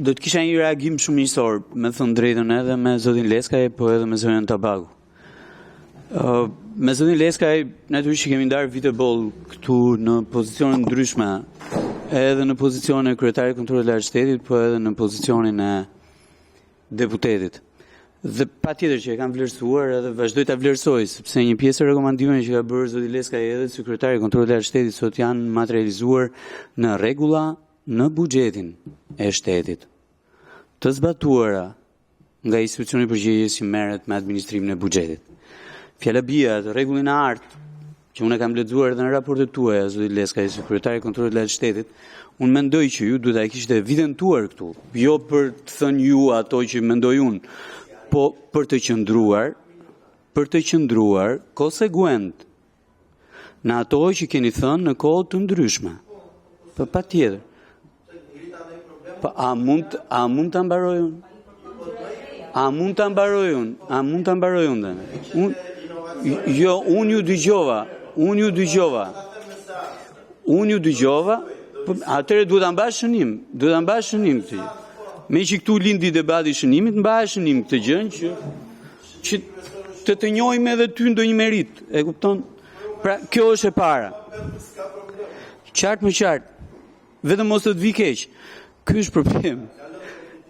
Do të kisha një reagim shumë miqësor, me thënë drejtën edhe me zotin Leskaj, po edhe me zonën Tabagu. Me zotin Leskaj, natyrisht kemi ndarë vite boll këtu në pozicione ndryshme, edhe në pozicionin e kryetarit kontrollit lartë shtetit, po edhe në pozicionin e deputetit. Dhe patjetër që e kam vlerësuar edhe vazhdoj ta vlerësoj, sepse një pjesë e rekomandimeve që ka bërë zoti Leskaj edhe sekretari i kontrollit lartë shtetit sot janë materializuar në rregulla në buxhetin e shtetit, të zbatuara nga institucioni përgjegjës që merret me administrimin e buxhetit. Fjala bie atë rregullin e artë, që unë e kam lexuar edhe në raportet tuaja, zoti Leskaj, sekretari i kontrollit lartë shtetit, unë mendoj që ju duhet ta kishte evidentuar këtu, jo për të thënë ju ato që mendoj unë, po për të qëndruar konsekuent në ato që keni thënë në kohë të ndryshme. Po patjetër. Po a mund ta mbaroj unë? A mund ta mbaroj unë? Jo, unë ju dëgjova. Atëre duhet ta mbash shënim. Këtë. Me që këtu lindi debati shënimit, mbash shënim këtë gjën që të njohim edhe ty ndonjë merit. E kupton? Pra, kjo është e para. Qartë më qartë. Vetëm mos të vi keq. Ky është problem.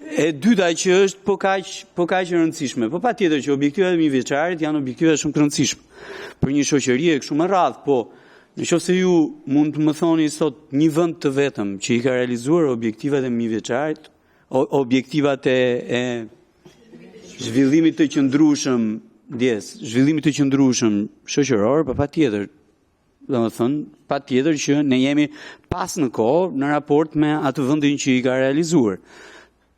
E dyta që është po kaq e rëndësishme. Po patjetër që objektivat e mijëvjeçarit janë objektiva shumë të rëndësishme për një shoqëri e kështu me radhë, po nëse ju mund të më thoni sot një vend të vetëm që i ka realizuar objektivat e mijëvjeçarit, objektivat e zhvillimit të qëndrueshëm, zhvillimit të qëndrueshëm shoqëror, po patjetër, domethënë, patjetër që ne jemi pas në kohë në raport me atë vendin që i ka realizuar.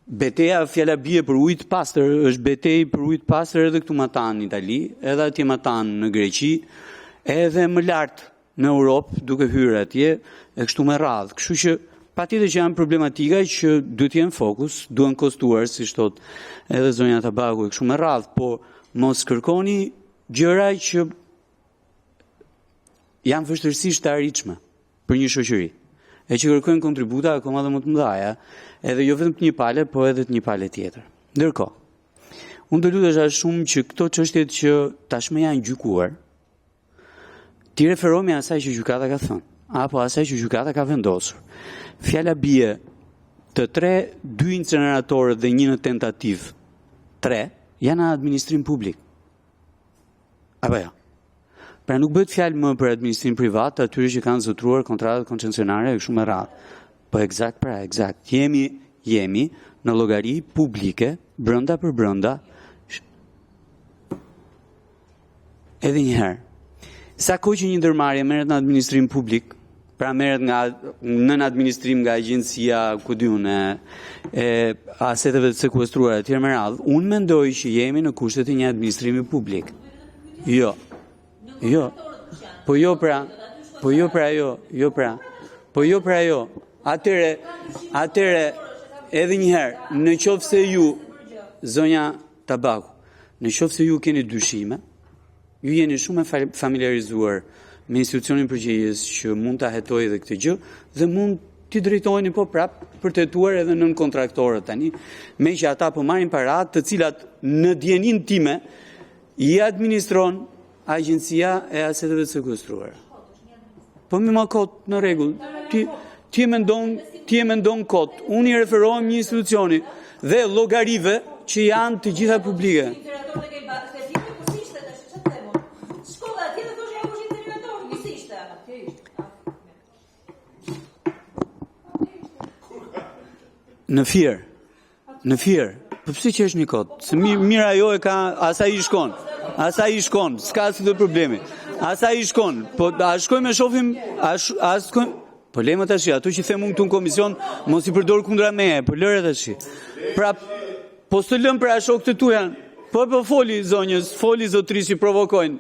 Beteja fjala bie për ujë të pastër, është betejë për ujë të pastër edhe këtu matan në Itali, edhe atje matan në Greqi, edhe më lart në Europë, duke hyrë atje, e kështu me radhë. Kështu që patjetër që janë problematika që duhet jenë fokus, duhen kostuar, si thot edhe zonja Tabagu, e kështu me radhë, po mos kërkoni gjëra që janë vështirësisht të arritshme për një shoqëri, e që kërkojnë kontributa akoma dhe më të mëdha, edhe jo vetëm të një pale, po edhe të një pale tjetër. Ndërkohë, unë do lutesha shumë që këto çështjet që tashmë janë gjykuar, ti referohemi asaj që gjykata ka thënë, apo asaj që gjykata ka vendosur. Fjala bie të 2 inceneratorët dhe 1 në tentativë, 3 janë administrim publik. Apo jo? Pra nuk bëhet fjalë më për administrim privat, atyre që kanë zotruar kontratat koncesionare e kështu me radhë. Po eksakt. Jemi në llogari publike, brenda për brenda. Edhe një herë. Sa kohë që një ndërmarrje merret në administrim publik, pra merret nën administrim nga agjencia, ku diun, e aseteve të sekuestruara etj me radhë, unë mendoj që jemi në kushtet e një administrimi publik. Jo. Po jo pra. Atëre, edhe një herë, në qoftë se ju, zonja Tabaku, në qoftë se ju keni dyshime, ju jeni shumë e familiarizuar me institucionin përgjegjës që mund ta hetojë edhe këtë gjë dhe mund t'i drejtoheni po prap për të hetuar edhe nën kontraktorët tani, me që ata po marrin paratë të cilat në dijenin time i administron agjencia e aseteve të sekuestruara. Po më kot në rregull. Ti e mendon kot. Unë i referohem një institucioni dhe llogarive që janë të gjitha publike. Në fier. Po pse që është një kot? Se mira ajo e ka, asaj i shkon, s'ka asnjë të problemi. Asaj i shkon, po a shkojmë e shohim, po lejmë tash, ato që them unë këtu në komision, mos i përdor kundra meje, po lëre tash. Pra, po s'të lëm pra shokët e tu janë. Po foli zonjës, foli zotrisë që provokojnë.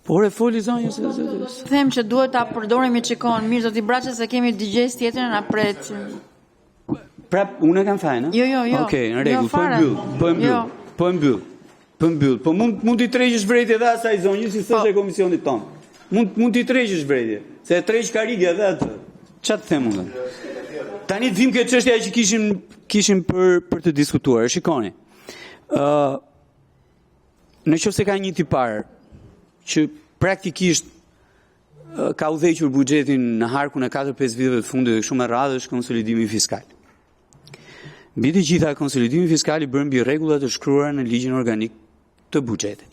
Por e foli zonjës. Them që duhet ta përdoremi çikon, mirë zoti Braçe se kemi dëgjes tjetër na pret. Pra, unë e kam fajnë? Jo. Okej, në rregull, po e mbyll. Po mund t'i treqësh vrejtje edhe asaj zonjës, si thoshe komisionit tonë. Mund t'i treqësh vrejtje, se e treq karigja edhe atë. Çfarë të them unë? Tani të vim këtë çështja që kishim për të diskutuar. Shikoni. Në qoftë se ka një tipar që praktikisht ka udhëhequr buxhetin në harkun e 4-5 viteve të fundit dhe shumë e radhë është konsolidimi fiskal. Mbi të gjitha, konsolidimi fiskal i bën mbi rregullat e shkruara në ligjin organik të buxhetit.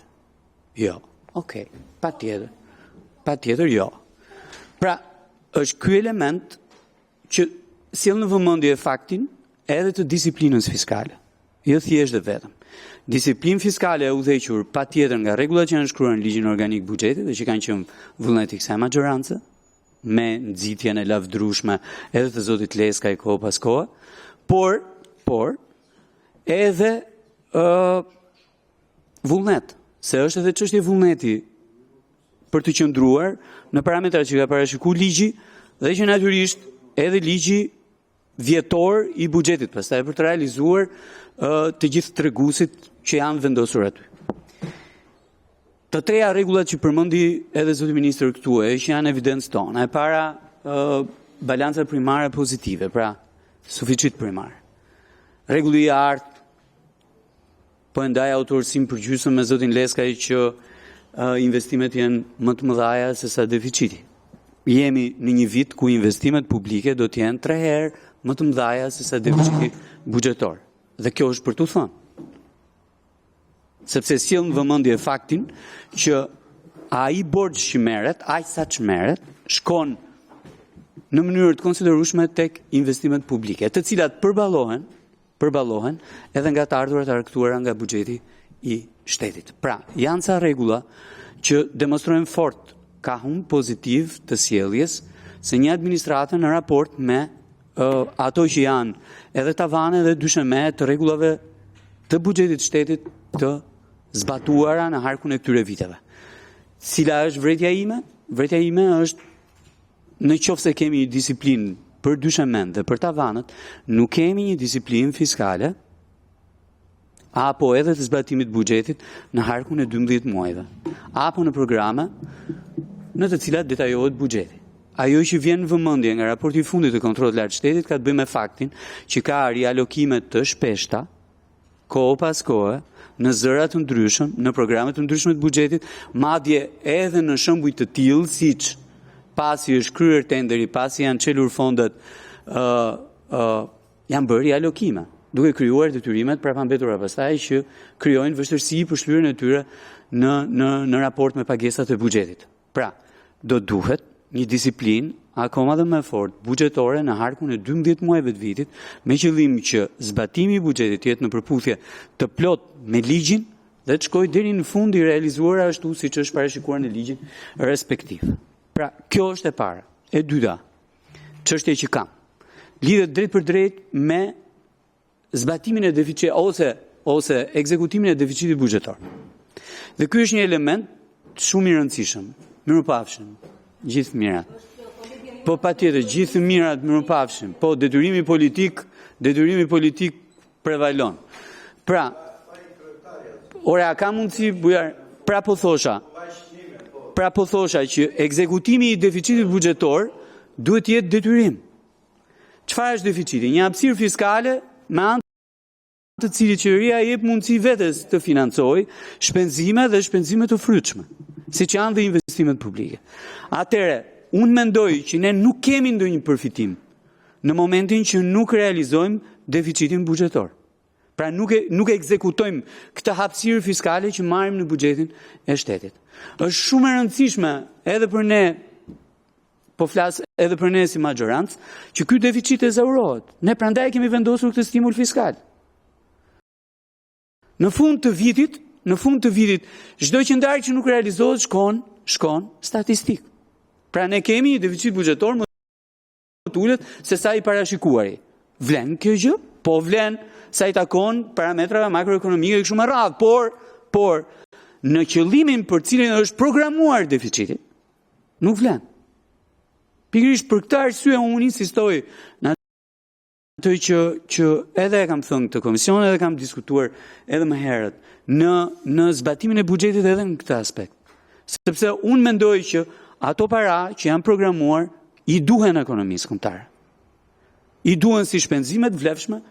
Jo, okay, patjetër jo. Pra, është ky element që sjell në vëmendje faktin edhe të disiplinës fiskale. Jo thjesht dhe vetëm. Disiplinë fiskale e udhëhequr patjetër nga rregullat që janë shkruar në ligjin organik buxhetit dhe që kanë qenë vullneti i kësaj maggiorancë, me nxitjen e lavdërueshme edhe të zotit Leskaj kohë pas kohe, por edhe vullnet, se është edhe çështje vullneti për të qëndruar në parametrat që ka parashikuar ligji dhe që natyrisht edhe ligji vjetor i buxhetit, pastaj për të realizuar të gjithë treguesit që janë vendosur aty. Të treja rregullat që përmendi edhe zoti ministër këtu që janë evidencë tonë. E para, balanca primare pozitive, pra suficit primar. Rregulli i artë, po e ndaj autorësim përgjysmë me zotin Leskaj që investimet janë më të mëdhaja se sa deficiti. Jemi në një vit ku investimet publike do të jenë 3 herë më të mëdhaja se sa deficiti buxhetor. Dhe kjo është për t'u thënë. Sepse sjell në vëmendje faktin që ai borxh që merret, aq sa që merret, shkon në mënyrë të konsiderueshme tek investimet publike, të cilat përballohen edhe nga të ardhurat argëtuara nga buxheti i shtetit. Pra, janë ca rregulla që demonstrojnë fort ka humb pozitiv të sjelljes se një administratë në raport me ato që janë edhe tavane dhe dysheme të rregullave të buxhetit shtetit të zbatuara në harkun e këtyre viteve. Cila është vretja ime? Vretja ime është në qoftë se kemi një disiplinë për dyshement dhe për tavanët, nuk kemi një disiplinë fiskale apo edhe të zbatimit buxhetit në harkun e 12 muajve, apo në programe në të cilat detajohet buxheti. Ajo që vjen në vëmendje nga raporti i fundit të kontrollit lartë shtetit ka të bëjë me faktin që ka rialokime të shpeshta, kohë pas kohe, në zëra të ndryshëm, në programe të ndryshme të buxhetit, madje edhe në shembuj të tillë siç pasi është kryer tenderi, pasi janë çelur fondet, janë bërë rialokime, duke krijuar detyrimet prapambetura pastaj që krijojnë vështirësi për shlyerjen e tyre në raport me pagesat e buxhetit. Pra, do duhet një disiplinë akoma dhe më fort buxhetore në harkun e 12 muajve të vitit, me qëllim që zbatimi i buxhetit jetë në përputhje të plot me ligjin dhe të shkojë deri në fund i realizuar ashtu siç është parashikuar në ligjin respektiv. Pra, kjo është e para. E dyta, çështja që kam, lidhet drejt për drejt me zbatimin e deficitit ose ekzekutimin e deficitit buxhetor. Dhe ky është një element shumë i rëndësishëm. Mirupafshim, gjithë mirat. Po patjetër, gjithë mirat mirupafshim. Po detyrimi politik prevalon. Pra, ora ka mundësi bujar, pra po thosha që ekzekutimi i deficitit buxhetor duhet të jetë detyrim. Çfarë është deficiti? Një hapësirë fiskale me anë të cilit qeveria jep mundësi vetes të financojë shpenzime dhe shpenzime të frytshme, siç janë dhe investimet publike. Atëherë, unë mendoj që ne nuk kemi ndonjë përfitim në momentin që nuk realizojmë deficitin buxhetor. Pra nuk ekzekutojmë këtë hapësirë fiskale që marrim në buxhetin e shtetit. Është shumë e rëndësishme edhe për ne, po flas edhe për ne si maggiorancë, që ky deficit ezaurohet. Ne prandaj kemi vendosur këtë stimul fiskal. Në fund të vitit, çdo qendar që nuk realizohet shkon statistik. Pra ne kemi një deficit buxhetor më të ulët se sa i parashikuari. Vlen kjo gjë? Po vlen sa i takon parametrave makroekonomike kështu me radhë, por në qëllimin për cilin është programuar deficiti, nuk vlen. Pikërisht për këtë arsye unë insistoj në atë që edhe e kam thënë këtë komision, edhe kam diskutuar edhe më herët në zbatimin e buxhetit edhe në këtë aspekt. Sepse unë mendoj që ato para që janë programuar i duhen ekonomisë kombëtare. I duhen si shpenzimet vlefshme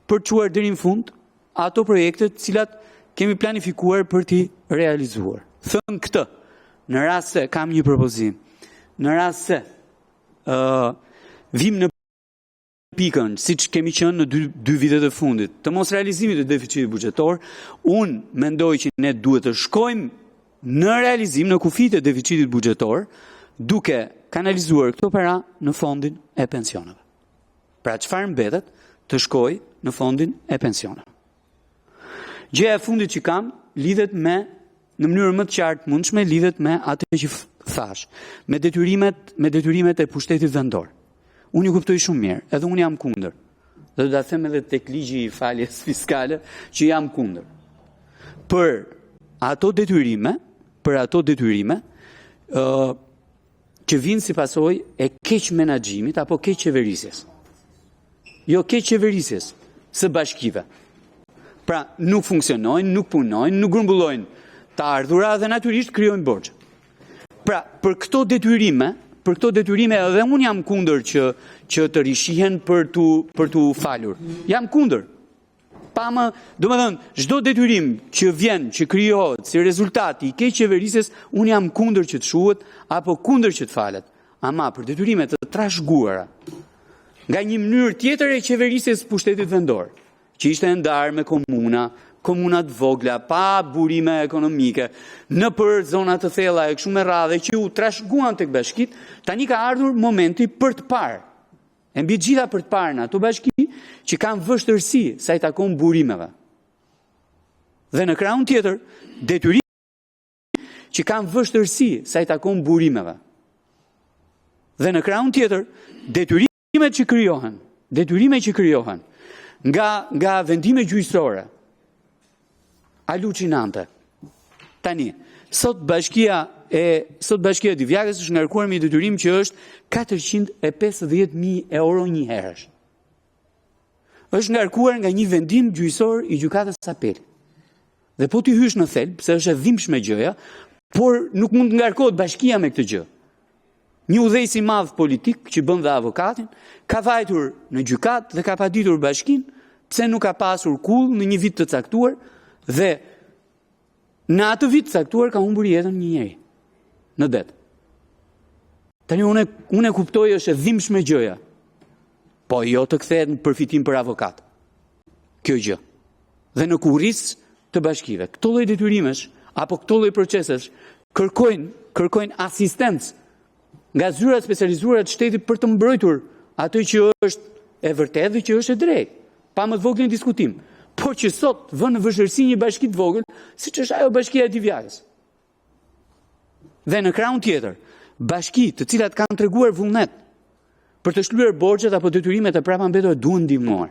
për të çuar deri në fund ato projekte të cilat kemi planifikuar për t'i realizuar. Thënë këtë, në rast se kam një propozim, në rast se vim në pikën, siç kemi qenë në dy vitet e fundit, të mos realizimit të deficitit buxhetor, unë mendoj që ne duhet të shkojmë në realizim në kufijtë e deficitit buxhetor, duke kanalizuar këto para në fondin e pensioneve. Pra çfarë mbetet të shkojë në fondin e pensioneve. Gjëja e fundit që kam lidhet me, në mënyrë më të qartë mundshme, lidhet me atë që thash, me detyrimet e pushtetit vendor. Unë ju kuptoj shumë mirë, edhe unë jam kundër. Dhe do ta them edhe tek ligji i faljes fiskale që jam kundër. Për ato detyrime që vinë si pasojë e keq menaxhimit apo keq qeverisjes. Jo keq qeverisjes së bashkive. Pra nuk funksionojnë, nuk punojnë, nuk grumbullojnë të ardhura dhe natyrisht krijojnë borxhe. Pra për këto detyrime edhe unë jam kundër që të rishihen për tu falur. Jam kundër. Domethënë, çdo detyrim që vjen, që krijohet si rezultati i keq qeverisjes, unë jam kundër që të shuhet apo kundër që të falet. Ama për detyrimet të trashëguara nga një mënyrë tjetër e qeverisjes së pushtetit vendor, që ishte ndarë me komunat vogla, pa burime ekonomike, në për zonat të thella e kështu me radhë që u trashëguan tek bashkitë, tani ka ardhur momenti për të parë. E mbi gjitha për të parë në ato bashki që kanë vështërsi sa i takon burimeve. Dhe në krahun tjetër, detyrim që kanë vështërsi sa i takon burimeve. Dhe në krahun tjetër, detyrimet që krijohen nga vendime gjyqësore, alucinante. Tani, sot bashkia e Divjakës është ngarkuar me një detyrim që është 450.000 euro një herësh. Është ngarkuar nga një vendim gjyqësor i gjykatës apel. Dhe po ti hysh në thelb, pse është e dhimbshme gjëja, por nuk mund të ngarkohet bashkia me këtë gjë. Një udhëheqës i madh politik që bën dhe avokatin, ka vajtur në gjykat dhe ka paditur bashkinë pse nuk ka pasur kull në një vit të caktuar dhe në atë vit të caktuar ka humbur jetën një njeri në det. Tani unë e kuptoj është e dhimbshme gjëja, po jo të kthehet në përfitim për avokat. Kjo gjë. Dhe në kurrizë të bashkive, këto lloj detyrimesh apo këto lloj procesesh kërkojnë asistencë nga zyrat specializuara të shtetit për të mbrojtur atë që është e vërtetë dhe që është e drejtë, pa më të voglin diskutim, por që sot vën në vështirësi një bashki të vogël, siç është ajo bashkia e Divjakës. Dhe në krahun tjetër, bashki të cilat kanë treguar vullnet për të shlyer borxhet apo detyrimet e prapambetura duhen ndihmuar.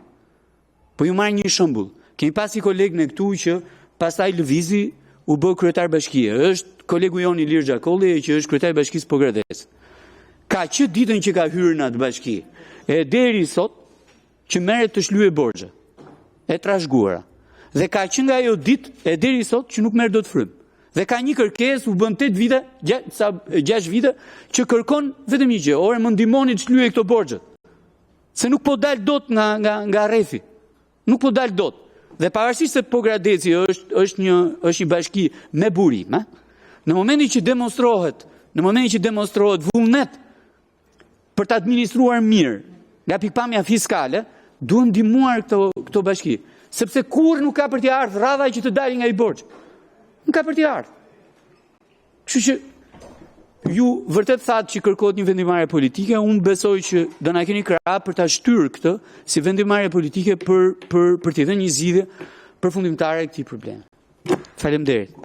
Po ju marr një shembull. Kemi pasi kolegën e këtu që pastaj lëvizi u bë kryetar bashkie. Është kolegu jon Ilir Xhakolli që është kryetar i bashkisë Pogradec. Ka që ditën që ka hyrë në atë bashki, e deri sot që merret të shlyejë borxhe e trashëguara. Dhe ka që nga ajo ditë e deri sot që nuk merr dot frym. Dhe ka një kërkesë u bën 8 vite, 6 vite që kërkon vetëm një gjë, ore më ndihmoni të shlyej këto borxhe. Se nuk po dal dot nga rrethi. Nuk po dal dot. Dhe pavarësisht se Pogradeci është një bashki me burim, në momentin që demonstrohet vullnet për të administruar mirë nga pikpamja fiskale, duhen ndihmuar këto bashki. Sepse kur nuk ka për t'i ardhur radha që të dalin nga i borxh. Nuk ka për t'i ardhur. Kështu që ju vërtet thatë që kërkohet një vendimarrje politike, unë besoj që do na keni krah për ta shtyrë këtë si vendimarrje politike për t'i dhënë një zgjidhje përfundimtare këtij problemi. Faleminderit.